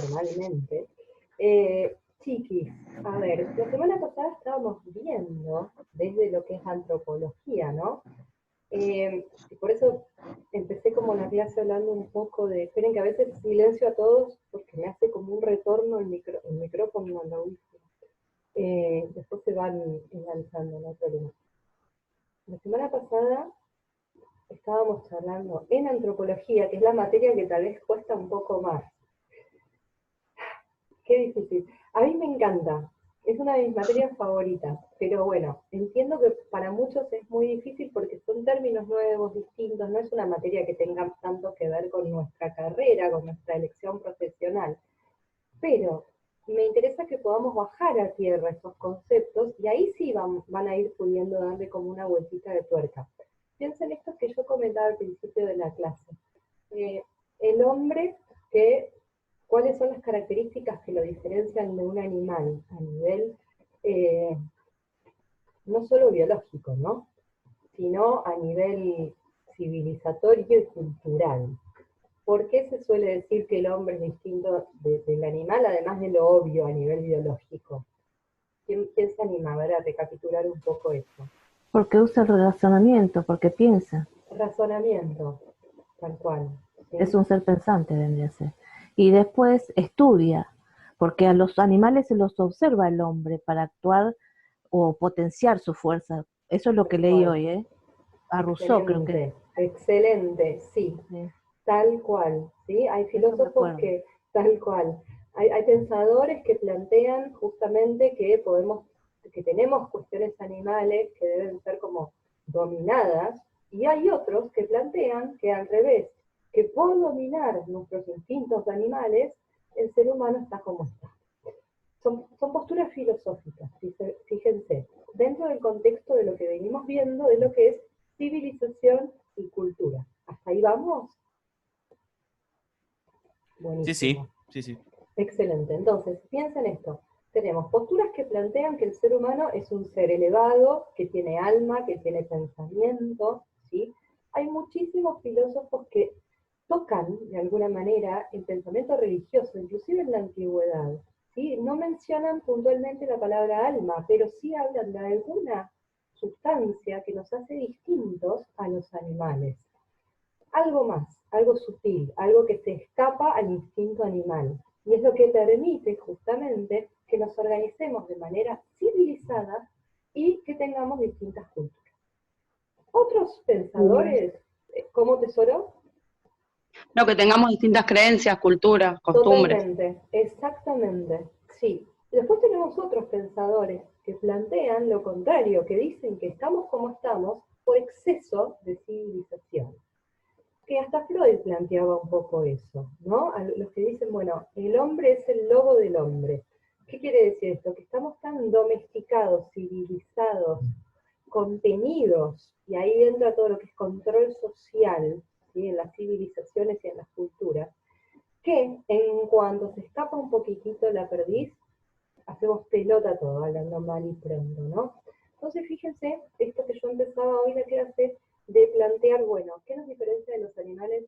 formalmente. Chiquis, a ver, la semana pasada estábamos viendo desde lo que es antropología, ¿no? Y por eso empecé como la clase hablando un poco de, esperen que a veces silencio a todos porque me hace como un retorno el micrófono a la última. Después se van enganchando, no hay problema. La semana pasada estábamos charlando en antropología, que es la materia que tal vez cuesta un poco más. Qué difícil. A mí me encanta, es una de mis materias favoritas, pero bueno, entiendo que para muchos es muy difícil porque son términos nuevos, distintos, no es una materia que tenga tanto que ver con nuestra carrera, con nuestra elección profesional, pero me interesa que podamos bajar a tierra esos conceptos y ahí sí van a ir pudiendo darle como una vueltita de tuerca. Piensen esto que yo comentaba al principio de la clase. El hombre, ¿cuáles son las características que lo diferencian de un animal a nivel no solo biológico, ¿no? Sino a nivel civilizatorio y cultural? ¿Por qué se suele decir que el hombre es distinto del animal, además de lo obvio a nivel biológico? ¿Quién se anima a recapitular un poco eso? Porque usa el razonamiento, porque piensa. Razonamiento, tal cual. ¿Sí? Es un ser pensante, vendría a ser. Y después estudia, porque a los animales se los observa el hombre para actuar o potenciar su fuerza. Eso es lo que Tal leí cual. hoy, ¿eh? A Rousseau creo que. Excelente, excelente, sí, Sí, tal cual, ¿sí? Hay eso me filósofos acuerdo. que, tal cual, hay pensadores que plantean justamente que tenemos cuestiones animales que deben ser como dominadas, y hay otros que plantean que al revés, que por dominar nuestros instintos animales, el ser humano está como está. Son posturas filosóficas, fíjense, dentro del contexto de lo que venimos viendo de lo que es civilización y cultura. ¿Hasta ahí vamos? Sí, sí, Buenísimo. sí, sí. Excelente. Entonces, piensen esto. Tenemos posturas que plantean que el ser humano es un ser elevado, que tiene alma, que tiene pensamiento, ¿sí? Hay muchísimos filósofos que tocan, de alguna manera, el pensamiento religioso, inclusive en la antigüedad, ¿sí? No mencionan puntualmente la palabra alma, pero sí hablan de alguna sustancia que nos hace distintos a los animales. Algo más, algo sutil, algo que se escapa al instinto animal. Y es lo que permite justamente que nos organicemos de manera civilizada y que tengamos distintas culturas. Otros pensadores, ¿cómo tesoro? No, que tengamos distintas creencias, culturas, costumbres. Totalmente, exactamente, sí. Después tenemos otros pensadores que plantean lo contrario, que dicen que estamos como estamos por exceso de civilización. Que hasta Freud planteaba un poco eso, ¿no? A los que dicen, bueno, el hombre es el lobo del hombre. ¿Qué quiere decir esto? Que estamos tan domesticados, civilizados, contenidos, y ahí entra todo lo que es control social, ¿sí? En las civilizaciones y en las culturas, que en cuanto se escapa un poquitito la perdiz, hacemos pelota todo, hablando mal y pronto, ¿no? Entonces, fíjense, esto que yo empezaba hoy la clase, de plantear, bueno, ¿qué nos diferencia de los animales?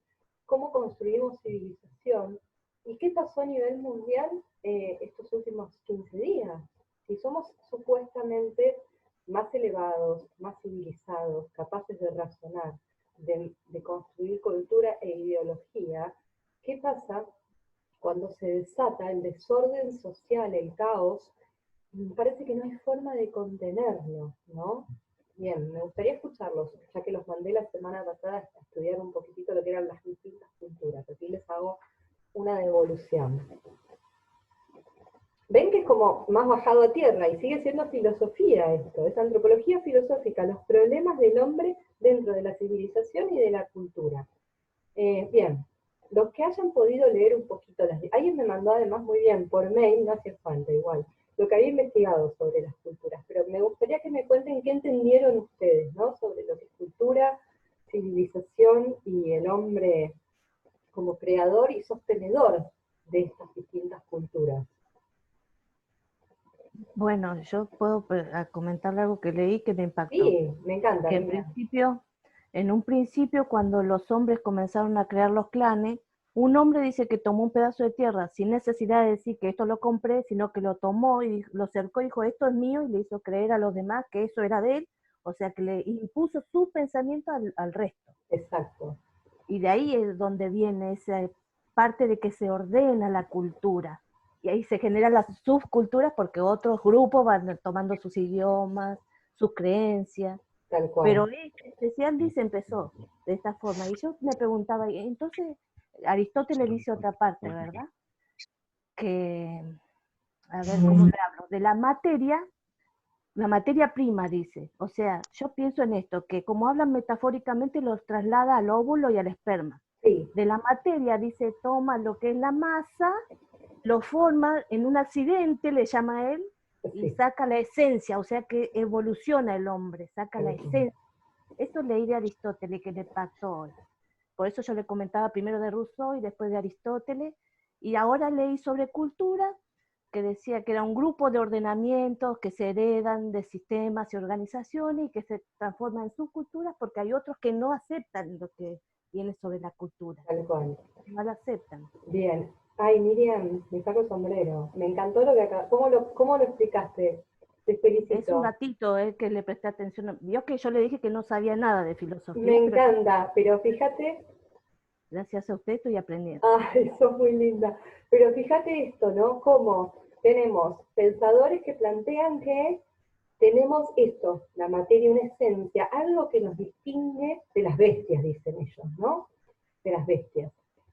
¿Cómo construimos civilización? ¿Y qué pasó a nivel mundial estos últimos 15 días? Si somos supuestamente más elevados, más civilizados, capaces de razonar, de construir cultura e ideología, ¿qué pasa cuando se desata el desorden social, el caos? Me parece que no hay forma de contenerlo, ¿no? Bien, me gustaría escucharlos, ya que los mandé la semana pasada a estudiar un poquitito lo que eran las distintas culturas. Aquí les hago una devolución. Ven que es como más bajado a tierra y sigue siendo filosofía esto, es antropología filosófica, los problemas del hombre dentro de la civilización y de la cultura. Bien, los que hayan podido leer un poquito, alguien me mandó además muy bien por mail, no hace falta igual, lo que había investigado sobre las culturas, pero me gustaría que me cuenten qué entendieron ustedes, ¿no? Sobre lo que es cultura, civilización y el hombre como creador y sostenedor de estas distintas culturas. Bueno, yo puedo comentarle algo que leí que me impactó. Sí, me encanta, Que venga. en un principio, cuando los hombres comenzaron a crear los clanes, Un hombre dice que tomó un pedazo de tierra sin necesidad de decir que esto lo compré, sino que lo tomó y lo cercó y dijo, esto es mío, y le hizo creer a los demás que eso era de él, o sea que le impuso su pensamiento al resto. Exacto. Y de ahí es donde viene esa parte de que se ordena la cultura. Y ahí se generan las subculturas porque otros grupos van tomando sus idiomas, sus creencias. Tal Pero cual. este especial dice empezó de esta forma. Y yo me preguntaba, entonces Aristóteles dice otra parte, ¿verdad? Que, a ver, ¿cómo te hablo? De la materia prima, dice. O sea, yo pienso en esto, que como hablan metafóricamente, los traslada al óvulo y al esperma. Sí, De la materia, dice, toma lo que es la masa, lo forma en un accidente, le llama él, y sí. saca la esencia, o sea que evoluciona el hombre, saca la esencia. Esto leí de Aristóteles que le pasó hoy. Por eso yo le comentaba primero de Rousseau y después de Aristóteles, y ahora leí sobre cultura, que decía que era un grupo de ordenamientos que se heredan de sistemas y organizaciones y que se transforman en subculturas porque hay otros que no aceptan lo que viene sobre la cultura, Tal cual. no lo aceptan. Bien. Ay, Miriam, me saco el sombrero. Me encantó lo que acá. ¿Cómo lo explicaste? Te Es un felicito. ratito que le presté atención. Vio que yo le dije que no sabía nada de Me filosofía, pero encanta, pero fíjate, gracias a usted estoy aprendiendo. ay, sos muy linda. Pero fíjate esto, ¿no? Cómo tenemos pensadores que plantean que tenemos esto, la materia, una esencia, algo que nos distingue de las bestias, dicen ellos, ¿no? De las bestias.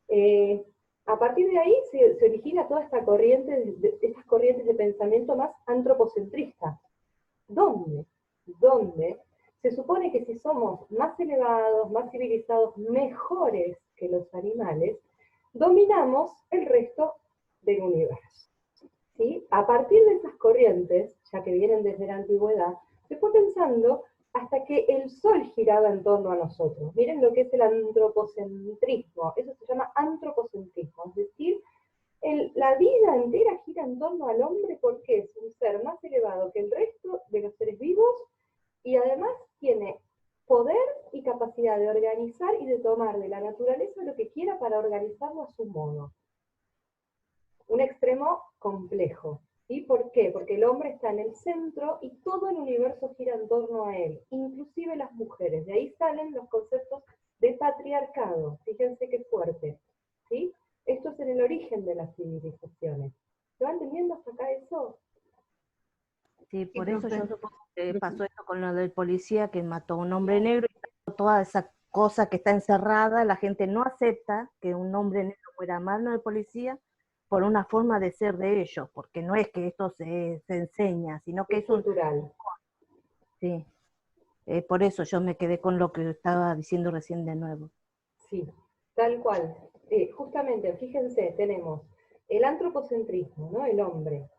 Eh, a partir de ahí se origina toda esta corriente, estas corrientes de pensamiento más antropocentristas. ¿Dónde? ¿Dónde? Se supone que si somos más elevados, más civilizados, mejores que los animales, dominamos el resto del universo. ¿Sí? A partir de esas corrientes, ya que vienen desde la antigüedad, se fue pensando hasta que el Sol giraba en torno a nosotros. Miren lo que es el antropocentrismo, eso se llama antropocentrismo, es decir, la vida entera gira en torno al hombre porque es un ser más elevado que el resto de los seres vivos y además tiene poder y capacidad de organizar y de tomar de la naturaleza lo que quiera para organizarlo a su modo. Un extremo complejo. ¿Sí? ¿Por qué? Porque el hombre está en el centro y todo el universo gira en torno a él, inclusive las mujeres. De ahí salen los conceptos de patriarcado. Fíjense qué fuerte. ¿Sí? Esto es en el origen de las civilizaciones. ¿Se va entendiendo hasta acá eso? Sí, Sí, por eso yo profe. supongo que pasó esto con lo del policía que mató a un hombre negro y toda esa cosa que está encerrada, la gente no acepta que un hombre negro muera a mano de policía por una forma de ser de ellos, porque no es que esto se enseña, sino que Es es un... cultural. Sí, por eso yo me quedé con lo que estaba diciendo recién de nuevo. Sí, tal cual. Justamente, fíjense, tenemos el antropocentrismo, ¿no? El hombre,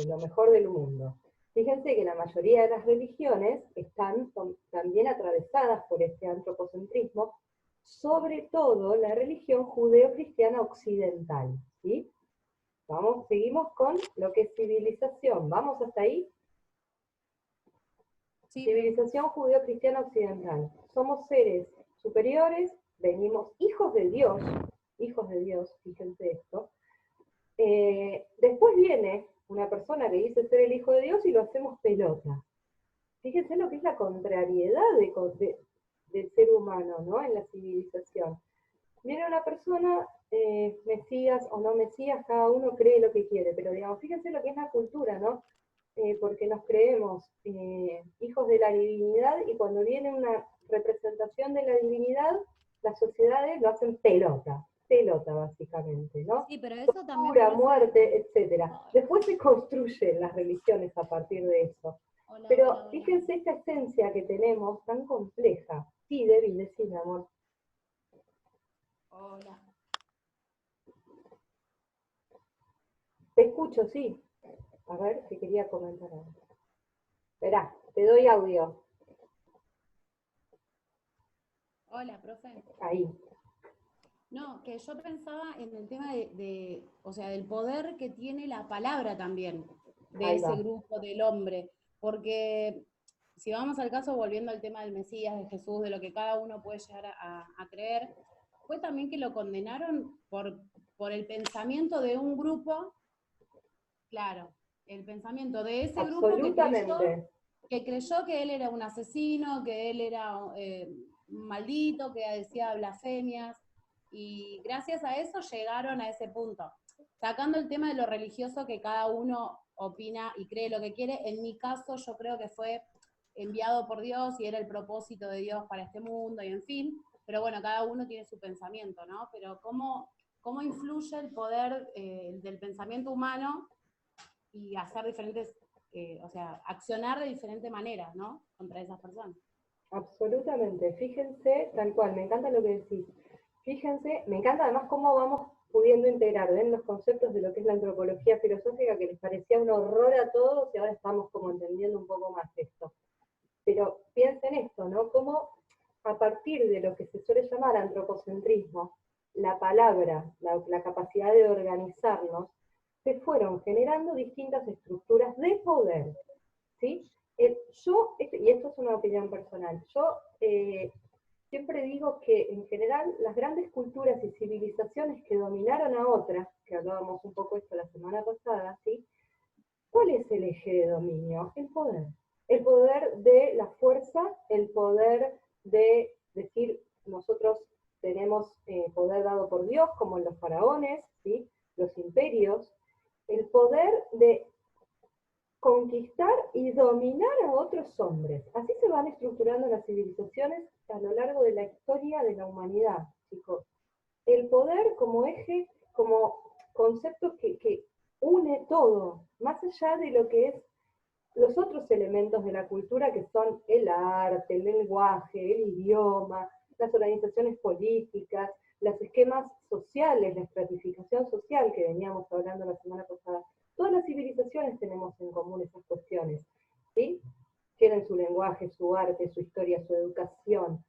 lo mejor del mundo. Fíjense que la mayoría de las religiones son también atravesadas por este antropocentrismo, sobre todo la religión judeo-cristiana occidental. ¿Sí? Seguimos con lo que es civilización. ¿Vamos hasta ahí? Sí, Civilización judeo-cristiana occidental. Somos seres superiores, venimos hijos de Dios, fíjense esto. Después viene una persona que dice ser el hijo de Dios y lo hacemos pelota. Fíjense lo que es la contrariedad del ser humano, ¿no? En la civilización. Viene una persona, mesías o no mesías, cada uno cree lo que quiere, pero digamos, fíjense lo que es la cultura, ¿no? Porque nos creemos hijos de la divinidad y cuando viene una representación de la divinidad, las sociedades lo hacen pelota básicamente, ¿no? sí, pero eso también, Tortura, profe. muerte, etc. Hola, Después se construyen las religiones a partir de eso. hola, Pero hola, hola. fíjense esta esencia que tenemos tan compleja. Sí, Debbie, decime, amor. Hola. Te escucho, sí. A ver, que quería comentar algo. Esperá, te doy audio. Hola, profe. Ahí. No, que yo pensaba en el tema o sea, del poder que tiene la palabra también, de Ahí ese va. grupo del hombre, porque si vamos al caso, volviendo al tema del Mesías, de Jesús, de lo que cada uno puede llegar a creer, fue también que lo condenaron por el pensamiento de un grupo, claro, el pensamiento de ese grupo Absolutamente. que creyó que él era un asesino, que él era un maldito, que decía blasfemias, y gracias a eso llegaron a ese punto. Sacando el tema de lo religioso, que cada uno opina y cree lo que quiere, en mi caso yo creo que fue enviado por Dios y era el propósito de Dios para este mundo, y en fin, pero bueno, cada uno tiene su pensamiento, ¿no? Pero cómo influye el poder del pensamiento humano y hacer diferentes, o sea, accionar de diferentes maneras, ¿no? Contra esas personas. Absolutamente. Fíjense, tal cual, me encanta lo que decís. Fíjense, me encanta además cómo vamos pudiendo integrar, ¿ven? Los conceptos de lo que es la antropología filosófica, que les parecía un horror a todos, y ahora estamos como entendiendo un poco más esto. Pero piensen esto, ¿no? Cómo a partir de lo que se suele llamar antropocentrismo, la palabra, la capacidad de organizarnos, se fueron generando distintas estructuras de poder, ¿sí? Y esto es una opinión personal, yo siempre digo que en general las grandes culturas y civilizaciones que dominaron a otras, que hablábamos un poco esto la semana pasada, ¿sí? ¿Cuál es el eje de dominio? El poder. El poder de la fuerza, el poder de decir, nosotros tenemos poder dado por Dios, como en los faraones, ¿sí? Los imperios, el poder de conquistar y dominar a otros hombres. Así se van estructurando las civilizaciones a lo largo de la historia de la humanidad, chicos. El poder como eje, como concepto que une todo, más allá de lo que es los otros elementos de la cultura, que son el arte, el lenguaje, el idioma, las organizaciones políticas, los esquemas sociales, la estratificación social que veníamos hablando la semana pasada. Todas las civilizaciones tenemos en común esas cuestiones, ¿sí? Tienen su lenguaje, su arte, su historia, su educación,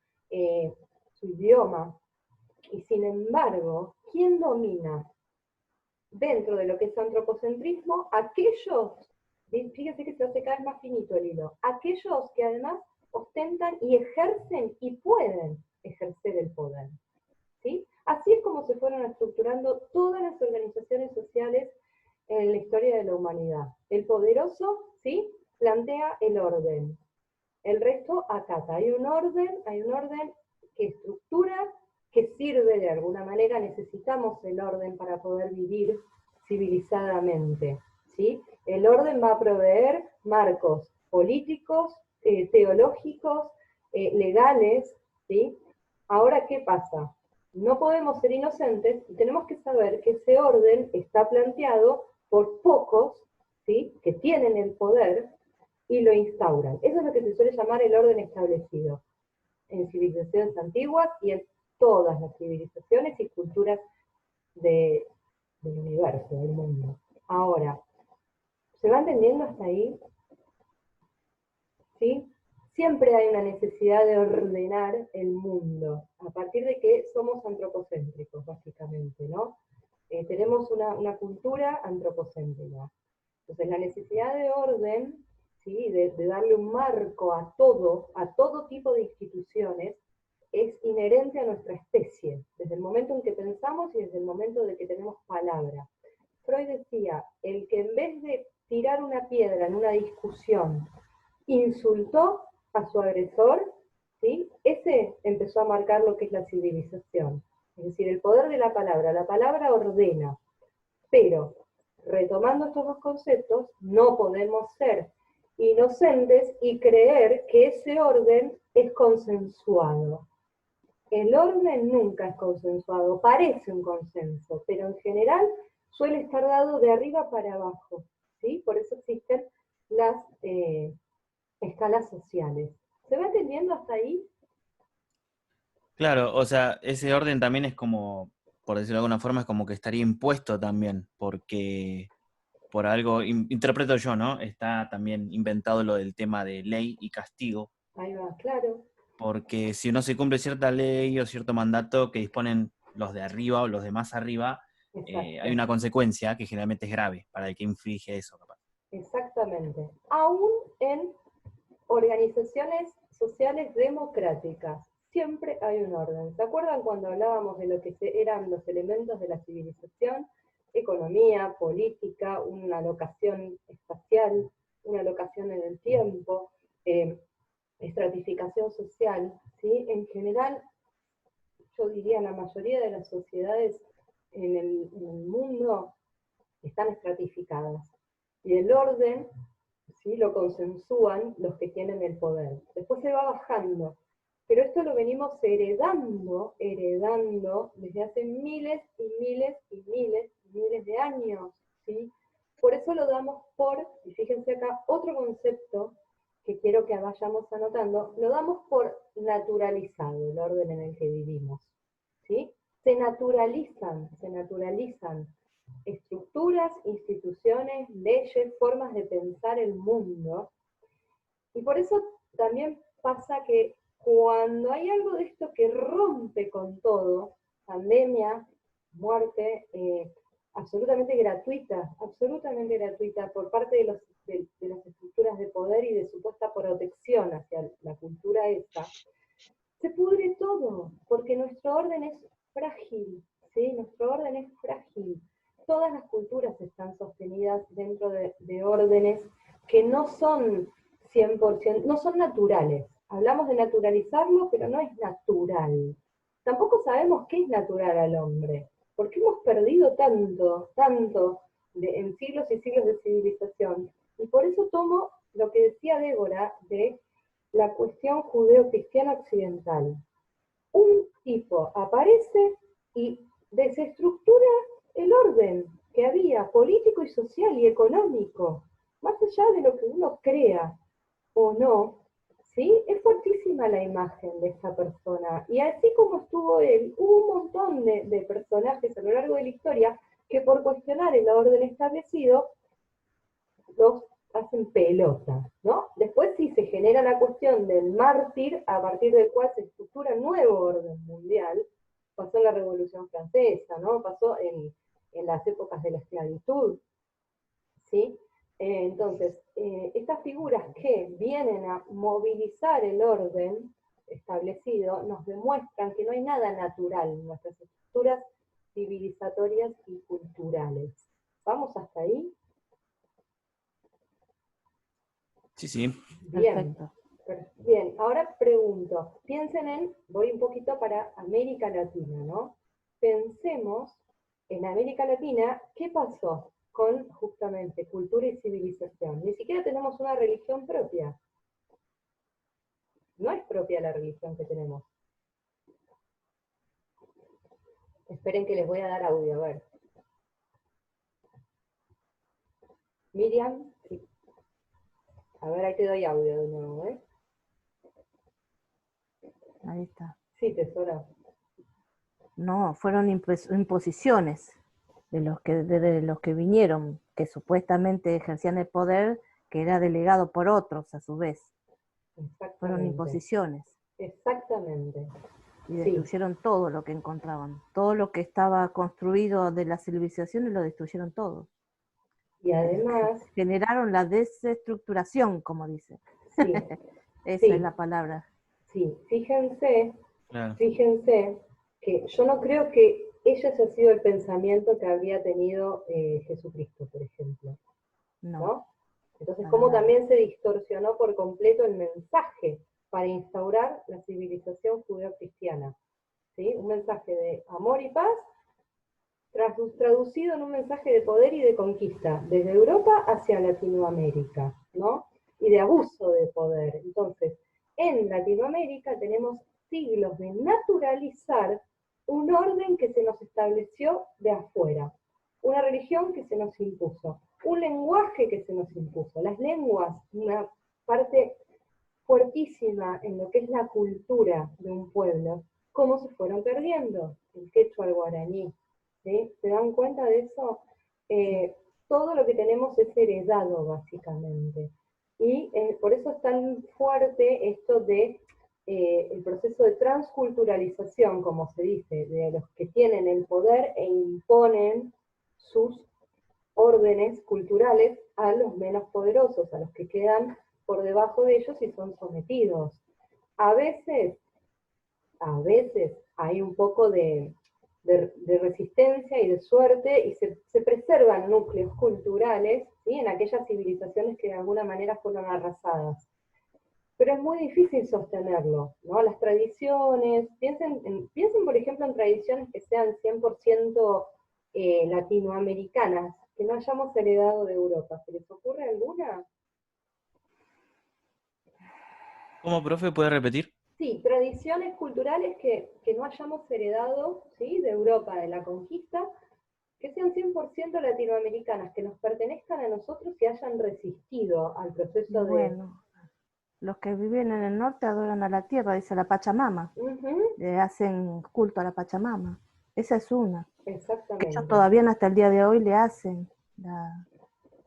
su idioma. Y sin embargo, ¿quién domina dentro de lo que es antropocentrismo? Aquellos, fíjense que se hace cada vez más finito el hilo, aquellos que además ostentan y ejercen y pueden ejercer el poder, ¿sí? Así es como se fueron estructurando todas las organizaciones sociales en la historia de la humanidad. El poderoso, ¿sí?, plantea el orden. El resto acata. Hay un orden que estructura, que sirve de alguna manera. Necesitamos el orden para poder vivir civilizadamente, ¿sí? El orden va a proveer marcos políticos, teológicos, legales, ¿sí? Ahora, ¿qué pasa? No podemos ser inocentes y tenemos que saber que ese orden está planteado por pocos, ¿sí?, que tienen el poder y lo instauran. Eso es lo que se suele llamar el orden establecido en civilizaciones antiguas y en todas las civilizaciones y culturas del universo, del mundo. Ahora, ¿se va entendiendo hasta ahí? ¿Sí? Siempre hay una necesidad de ordenar el mundo, a partir de que somos antropocéntricos, básicamente, ¿no? Tenemos una cultura antropocéntrica. Entonces, la necesidad de orden, ¿sí?, de darle un marco a todo tipo de instituciones, es inherente a nuestra especie, desde el momento en que pensamos y desde el momento de que tenemos palabra. Freud decía, el que en vez de tirar una piedra en una discusión, insultó a su agresor, ¿sí?, ese empezó a marcar lo que es la civilización. Es decir, el poder de la palabra ordena, pero retomando estos dos conceptos, no podemos ser inocentes y creer que ese orden es consensuado. El orden nunca es consensuado, parece un consenso, pero en general suele estar dado de arriba para abajo, ¿sí? Por eso existen las escalas sociales. ¿Se va entendiendo hasta ahí? Claro, o sea, ese orden también es como, por decirlo de alguna forma, es como que estaría impuesto también, porque por algo, interpreto yo, ¿no? Está también inventado lo del tema de ley y castigo, Ahí va, claro. porque si no se cumple cierta ley o cierto mandato que disponen los de arriba o los de más arriba, hay una consecuencia que generalmente es grave para el que inflige eso, capaz. Exactamente. Aún en organizaciones sociales democráticas, siempre hay un orden. ¿Se acuerdan cuando hablábamos de lo que eran los elementos de la civilización? Economía, política, una locación espacial, una locación en el tiempo, estratificación social, ¿sí? En general, yo diría la mayoría de las sociedades en el mundo están estratificadas. Y el orden, ¿sí?, lo consensúan los que tienen el poder. Después se va bajando. Pero esto lo venimos heredando desde hace miles y miles y miles y miles de años, ¿sí? Por eso lo damos por, y fíjense acá, otro concepto que quiero que vayamos anotando, lo damos por naturalizado, el orden en el que vivimos, ¿sí? Se naturalizan estructuras, instituciones, leyes, formas de pensar el mundo, y por eso también pasa que cuando hay algo de esto que rompe con todo, pandemia, muerte, absolutamente gratuita por parte de las estructuras de poder y de supuesta protección hacia la cultura esta, se pudre todo, porque nuestro orden es frágil, ¿sí? Nuestro orden es frágil. Todas las culturas están sostenidas dentro de órdenes que no son 100%, no son naturales. Hablamos de naturalizarlo, pero no es natural. Tampoco sabemos qué es natural al hombre, porque hemos perdido tanto en siglos y siglos de civilización. Y por eso tomo lo que decía Débora de la cuestión judeo-cristiana occidental. Un tipo aparece y desestructura el orden que había político y social y económico, más allá de lo que uno crea o no, ¿sí? Es fuertísima la imagen de esta persona, y así como estuvo él, hubo un montón de personajes a lo largo de la historia que por cuestionar el orden establecido los hacen pelota, ¿no? Después sí se genera la cuestión del mártir, a partir del cual se estructura un nuevo orden mundial. Pasó en la Revolución Francesa, ¿no? Pasó en las épocas de la esclavitud, ¿sí? Entonces, estas figuras que vienen a movilizar el orden establecido nos demuestran que no hay nada natural en nuestras estructuras civilizatorias y culturales. ¿Vamos hasta ahí? Sí, sí. Bien. Perfecto. Bien, ahora pregunto, piensen voy un poquito para América Latina, ¿no? Pensemos en América Latina, ¿qué pasó con justamente cultura y civilización? Ni siquiera tenemos una religión propia. No es propia la religión que tenemos. Esperen que les voy a dar audio, a ver. Miriam, sí. A ver, ahí te doy audio de nuevo, ¿eh? Ahí está. Sí, tesoro. No, fueron imposiciones de los que vinieron, que supuestamente ejercían el poder, que era delegado por otros a su vez. Fueron imposiciones. Exactamente. Y destruyeron todo lo que encontraban. Todo lo que estaba construido de las civilizaciones lo destruyeron todo. Y además generaron la desestructuración, como dice. Sí, Esa es la palabra. Sí, fíjense Claro. que yo no creo que ese haya sido el pensamiento que habría tenido Jesucristo, por ejemplo. ¿No? Entonces, cómo también se distorsionó por completo el mensaje para instaurar la civilización judeo-cristiana. ¿Sí? Un mensaje de amor y paz, traducido en un mensaje de poder y de conquista, desde Europa hacia Latinoamérica, ¿no? Y de abuso de poder. Entonces, en Latinoamérica tenemos siglos de naturalizar un orden que se nos estableció de afuera, una religión que se nos impuso, un lenguaje que se nos impuso. Las lenguas, una parte fuertísima en lo que es la cultura de un pueblo, cómo se fueron perdiendo, el quechua, el guaraní, ¿sí? ¿Se dan cuenta de eso? Todo lo que tenemos es heredado, básicamente. Y por eso es tan fuerte esto de el proceso de transculturalización, como se dice, de los que tienen el poder e imponen sus órdenes culturales a los menos poderosos, a los que quedan por debajo de ellos y son sometidos. A veces a veces hay un poco de resistencia y de suerte, y se preservan núcleos culturales, ¿sí?, en aquellas civilizaciones que de alguna manera fueron arrasadas. Pero es muy difícil sostenerlo, ¿no? Las tradiciones, piensen por ejemplo en tradiciones que sean 100% latinoamericanas, que no hayamos heredado de Europa. ¿Se les ocurre alguna? ¿Cómo, profe, puede repetir? Sí, tradiciones culturales que no hayamos heredado, ¿sí?, de Europa, de la conquista, que sean 100% latinoamericanas, que nos pertenezcan a nosotros y hayan resistido al proceso de... Bueno, los que viven en el norte adoran a la tierra, dice la Pachamama. Ujú, Le hacen culto a la Pachamama. Esa es una. Que ellos exactamente, todavía hasta el día de hoy le hacen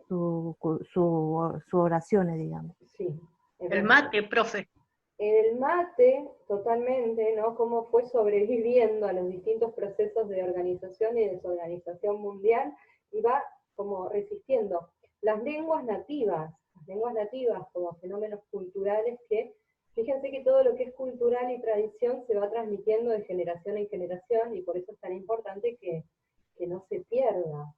su oraciones, digamos. sí. El mate, profe. El mate, totalmente, ¿no? Cómo fue sobreviviendo a los distintos procesos de organización y desorganización mundial, y va como resistiendo. Las lenguas nativas como fenómenos culturales que, fíjense que todo lo que es cultural y tradición se va transmitiendo de generación en generación, y por eso es tan importante que no se pierda,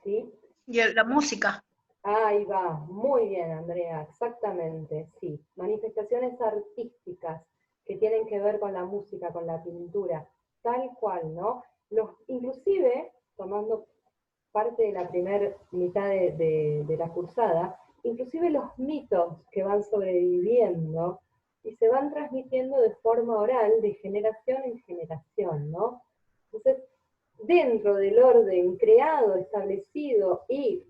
¿sí? Y la música. Ahí va, muy bien, Andrea, exactamente, sí. Manifestaciones artísticas que tienen que ver con la música, con la pintura, tal cual, ¿no? Inclusive, tomando parte de la primera mitad de la cursada, inclusive los mitos que van sobreviviendo y se van transmitiendo de forma oral, de generación en generación, ¿no? Entonces, dentro del orden creado, establecido y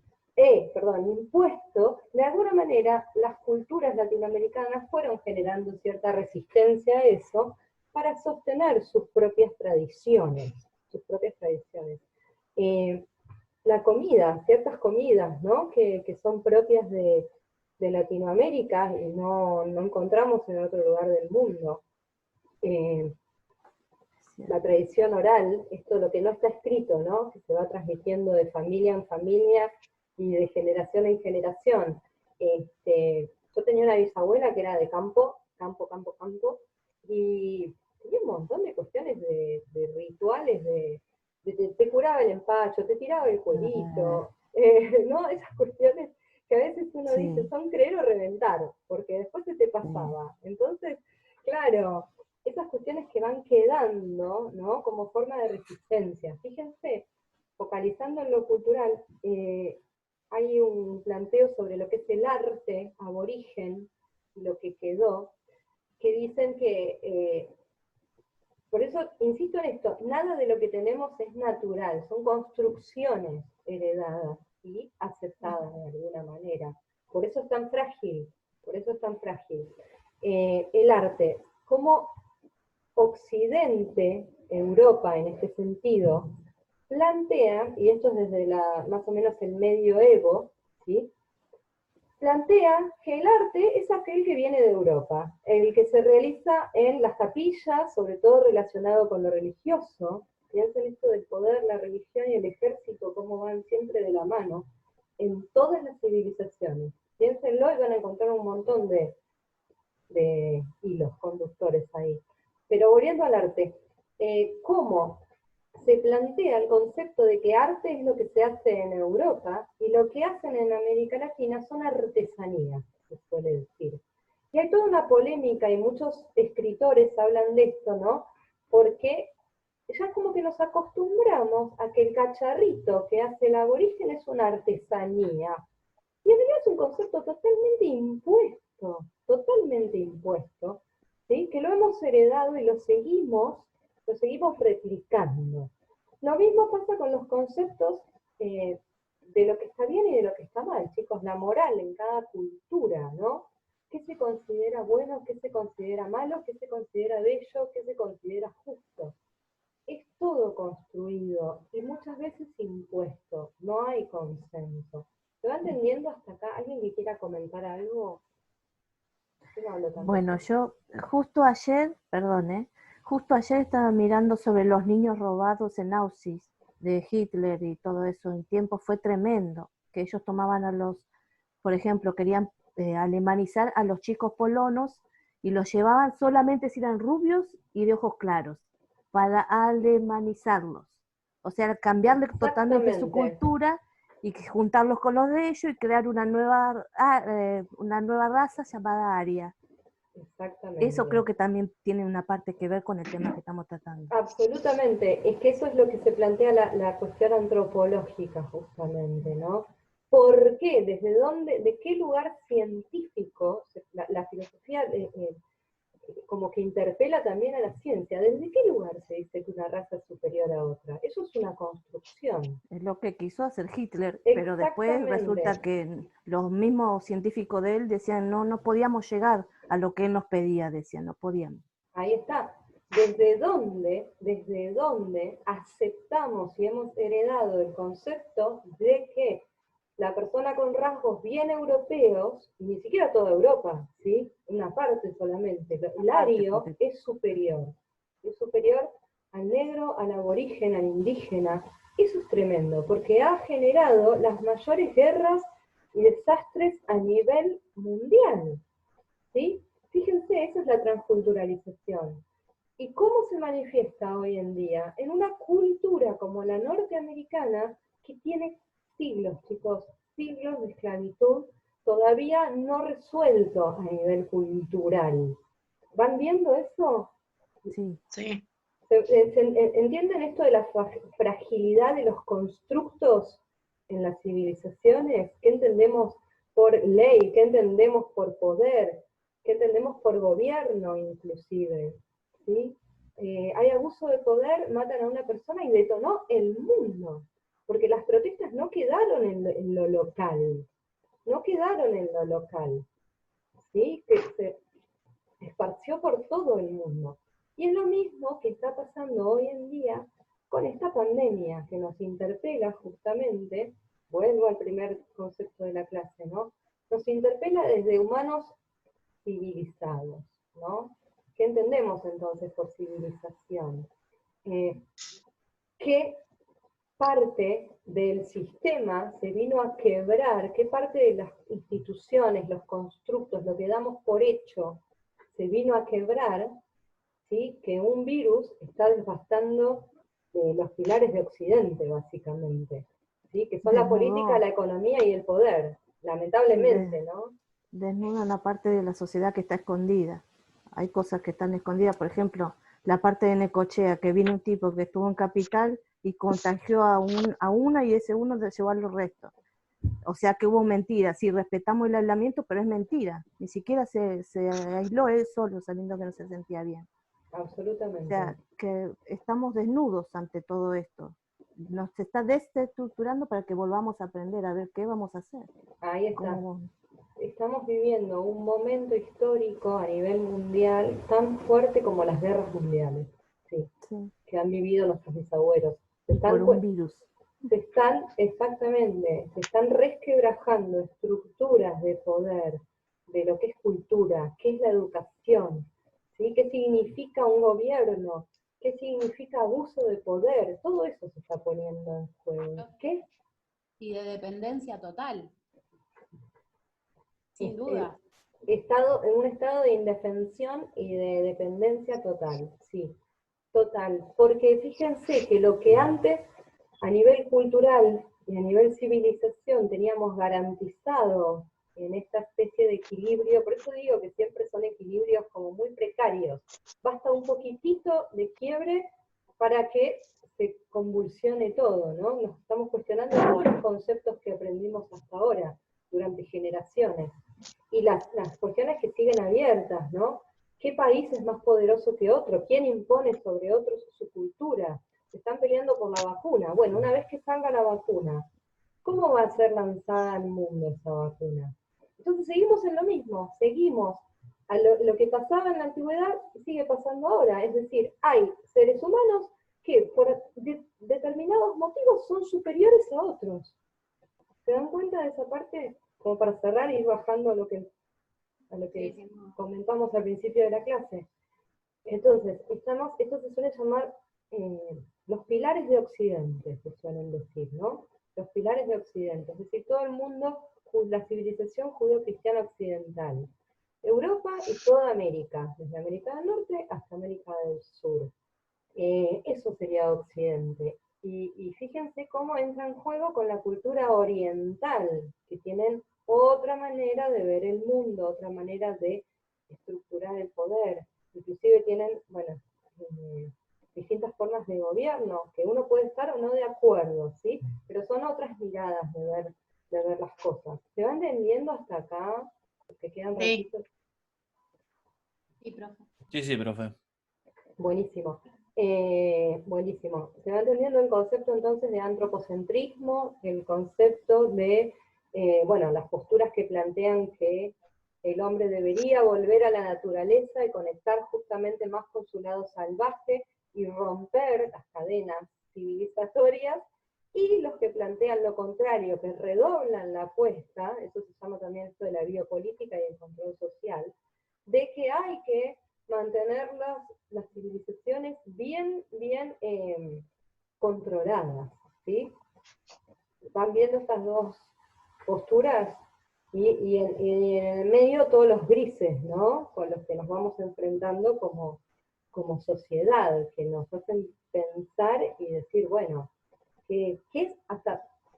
impuesto, de alguna manera las culturas latinoamericanas fueron generando cierta resistencia a eso para sostener sus propias tradiciones, sus propias tradiciones. La comida, ciertas comidas, ¿no?, que son propias de Latinoamérica y no encontramos en otro lugar del mundo. La tradición oral, esto lo que no está escrito, ¿no?, que se va transmitiendo de familia en familia y de generación en generación. Yo tenía una bisabuela que era de campo, y tenía un montón de cuestiones de rituales, te curaba el empacho, te tiraba el cuerito, ¿no? Esas cuestiones que a veces uno Sí. dice, son creer o reventar, porque después se te Sí. pasaba. Entonces, claro, esas cuestiones que van quedando, ¿no?, como forma de resistencia. Fíjense, focalizando en lo cultural, hay un planteo sobre lo que es el arte aborigen, lo que quedó, que dicen que, por eso insisto en esto, nada de lo que tenemos es natural, son construcciones heredadas y aceptadas de alguna manera. Por eso es tan frágil, por eso es tan frágil. El arte, como Occidente, Europa en este sentido, plantea, y esto es desde más o menos el medioevo, ¿sí?, plantea que el arte es aquel que viene de Europa, el que se realiza en las capillas, sobre todo relacionado con lo religioso. Piensen esto del poder, la religión y el ejército, cómo van siempre de la mano, en todas las civilizaciones. Piénsenlo y van a encontrar un montón de hilos conductores ahí. Pero volviendo al arte, ¿cómo se plantea el concepto de que arte es lo que se hace en Europa y lo que hacen en América Latina son artesanías, se suele decir? Y hay toda una polémica y muchos escritores hablan de esto, ¿no? Porque ya como que nos acostumbramos a que el cacharrito que hace el aborigen es una artesanía. Y en realidad es un concepto totalmente impuesto, ¿sí?, que lo hemos heredado y lo seguimos replicando. Lo mismo pasa con los conceptos de lo que está bien y de lo que está mal, chicos, la moral en cada cultura, ¿no? ¿Qué se considera bueno, qué se considera malo, qué se considera bello, qué se considera justo? Es todo construido y muchas veces impuesto, no hay consenso. ¿Se va entendiendo hasta acá? ¿Alguien que quiera comentar algo? Yo no hablo tanto. Bueno, yo justo ayer, perdón, justo ayer estaba mirando sobre los niños robados en Auschwitz de Hitler y todo eso. En tiempo fue tremendo, que ellos tomaban por ejemplo, querían alemanizar a los chicos polonos y los llevaban solamente si eran rubios y de ojos claros, para alemanizarlos. O sea, cambiarle totalmente su Exactamente. cultura y juntarlos con los de ellos y crear una nueva raza llamada Aria. Exactamente. Eso creo que también tiene una parte que ver con el tema que estamos tratando. Absolutamente, es que eso es lo que se plantea la cuestión antropológica justamente, ¿no? ¿Por qué? ¿Desde dónde? ¿De qué lugar científico? La filosofía como que interpela también a la ciencia. ¿Desde qué lugar se dice que una raza es superior a otra? Eso es una construcción. Es lo que quiso hacer Hitler, pero después Exactamente. resulta que los mismos científicos de él decían no podíamos llegar a lo que él nos pedía, decían, no podíamos. Ahí está. ¿Desde dónde aceptamos y hemos heredado el concepto de que la persona con rasgos bien europeos, y ni siquiera toda Europa, ¿sí? Una parte solamente, el ario es superior al negro, al aborigen, al indígena? Eso es tremendo, porque ha generado las mayores guerras y desastres a nivel mundial, ¿sí? Fíjense, eso es la transculturalización. ¿Y cómo se manifiesta hoy en día? En una cultura como la norteamericana que tiene siglos, chicos, siglos de esclavitud todavía no resuelto a nivel cultural. ¿Van viendo eso? Sí. Sí. ¿Entienden esto de la fragilidad de los constructos en las civilizaciones? ¿Qué entendemos por ley? ¿Qué entendemos por poder? ¿Qué entendemos por gobierno inclusive? ¿Sí? Hay abuso de poder, matan a una persona y detonó el mundo. Porque las protestas no quedaron en lo local. No quedaron en lo local. ¿Sí? Que se esparció por todo el mundo. Y es lo mismo que está pasando hoy en día con esta pandemia que nos interpela justamente, vuelvo al primer concepto de la clase, ¿no? Nos interpela desde humanos civilizados, ¿no? ¿Qué entendemos entonces por civilización? ¿Qué parte del sistema se vino a quebrar? ¿Qué parte de las instituciones, los constructos, lo que damos por hecho, se vino a quebrar? ¿Sí? Que un virus está devastando los pilares de Occidente, básicamente, ¿sí? Que son la política, la economía y el poder, lamentablemente, ¿no? Desnuda una parte de la sociedad que está escondida. Hay cosas que están escondidas, por ejemplo, la parte de Necochea, que vino un tipo que estuvo en Capital y contagió a una y ese uno se llevó a los restos. O sea que hubo mentira, sí, respetamos el aislamiento, pero es mentira. Ni siquiera se aisló él solo, sabiendo que no se sentía bien. Absolutamente. O sea, que estamos desnudos ante todo esto. Nos está desestructurando para que volvamos a aprender a ver qué vamos a hacer. Ahí está. Estamos viviendo un momento histórico a nivel mundial tan fuerte como las guerras mundiales, ¿sí? Sí. Que han vivido nuestros bisabuelos. Por un virus. Exactamente, se están resquebrajando estructuras de poder, de lo que es cultura, qué es la educación, ¿sí? ¿Qué significa un gobierno? ¿Qué significa abuso de poder? Todo eso se está poniendo en juego. ¿Qué? Y de dependencia total. Sin duda. En un estado de indefensión y de dependencia total, sí, total. Porque fíjense que lo que antes a nivel cultural y a nivel civilización teníamos garantizado en esta especie de equilibrio, por eso digo que siempre son equilibrios como muy precarios. Basta un poquitito de quiebre para que se convulsione todo, ¿no? Nos estamos cuestionando todos los conceptos que aprendimos hasta ahora, durante generaciones. Y las cuestiones que siguen abiertas, ¿no? ¿Qué país es más poderoso que otro? ¿Quién impone sobre otros su cultura? Se están peleando por la vacuna. Bueno, una vez que salga la vacuna, ¿cómo va a ser lanzada al mundo esa vacuna? Entonces seguimos en lo mismo, seguimos a lo que pasaba en la antigüedad sigue pasando ahora, es decir, hay seres humanos que por determinados motivos son superiores a otros. ¿Se dan cuenta de esa parte? Como para cerrar y ir bajando a lo que comentamos al principio de la clase. Entonces, esto se suele llamar los pilares de Occidente, se suelen decir, ¿no? Los pilares de Occidente, es decir, todo el mundo, la civilización judeo-cristiana occidental. Europa y toda América, desde América del Norte hasta América del Sur. Eso sería Occidente. Y fíjense cómo entra en juego con la cultura oriental, que tienen otra manera de ver el mundo, otra manera de estructurar el poder. Inclusive tienen, bueno, distintas formas de gobierno, que uno puede estar o no de acuerdo, ¿sí? Pero son otras miradas de ver las cosas. ¿Se va entendiendo hasta acá? Que quedan Sí. ratitos. Sí, profe. Sí, profe. Buenísimo. Buenísimo. Se va entendiendo el concepto entonces de antropocentrismo, el concepto de, bueno, las posturas que plantean que el hombre debería volver a la naturaleza y conectar justamente más con su lado salvaje y romper las cadenas civilizatorias, y los que plantean lo contrario, que redoblan la apuesta, eso se llama también esto de la biopolítica y el control social, de que hay que mantener las civilizaciones bien controladas, ¿sí? Van viendo estas dos posturas y en el medio todos los grises, ¿no? Con los que nos vamos enfrentando como sociedad, que nos hacen pensar y decir, bueno, ¿qué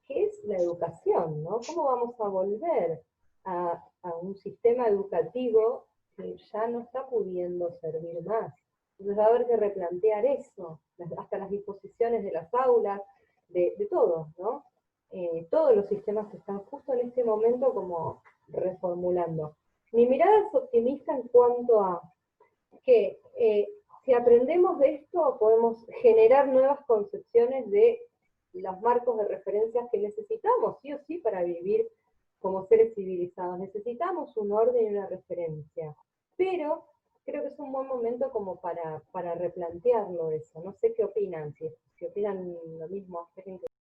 es la educación, ¿no? ¿Cómo vamos a volver a un sistema educativo que ya no está pudiendo servir más? Entonces va a haber que replantear eso, hasta las disposiciones de las aulas, de todo, ¿no? Todos los sistemas se están justo en este momento como reformulando. Mi mirada es optimista en cuanto a que si aprendemos de esto podemos generar nuevas concepciones de los marcos de referencias que necesitamos, sí o sí, para vivir como seres civilizados. Necesitamos un orden y una referencia. Pero creo que es un buen momento como para replantearlo eso. No sé qué opinan, si opinan lo mismo.